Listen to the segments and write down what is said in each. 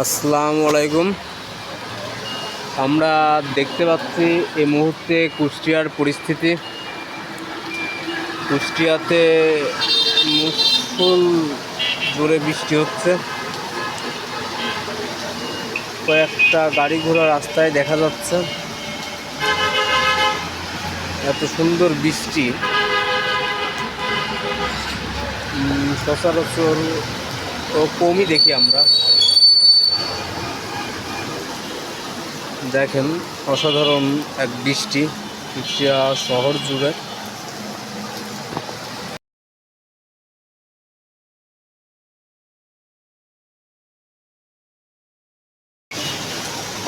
আসসালামু আলাইকুম। আমরা দেখতে পাচ্ছি এই মুহূর্তে কুষ্টিয়ার পরিস্থিতি। কুষ্টিয়াতে মুষল জোরে বৃষ্টি হচ্ছে। কয়েকটা গাড়ি ঘোড়া রাস্তায় দেখা যাচ্ছে। এত সুন্দর বৃষ্টি সচরাচর কমই দেখি আমরা। দেখেন, অসাধারণ এক বৃষ্টি কুষ্টিয়া শহর জুড়ে।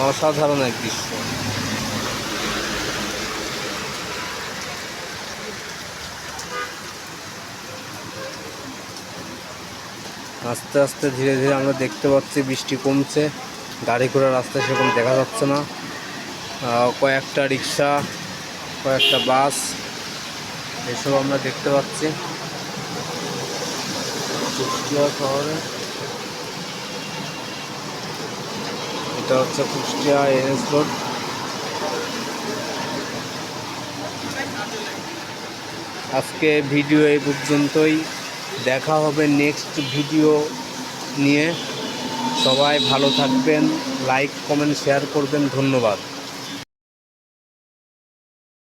অসাধারণ এক দৃশ্য। আস্তে আস্তে ধীরে ধীরে আমরা দেখতে পাচ্ছি বৃষ্টি কমছে। গাড়ি ঘোড়া রাস্তায় সেরকম দেখা যাচ্ছে না। কয়েকটা রিক্সা, কয়েকটা বাস এসব আমরা দেখতে পাচ্ছি কুষ্টিয়া শহরে। এটা হচ্ছে কুষ্টিয়া NS রোড। আজকে ভিডিও এই পর্যন্তই। দেখা হবে নেক্সট ভিডিও নিয়ে। সবাই ভালো থাকবেন, লাইক কমেন্ট শেয়ার করবেন। ধন্যবাদ।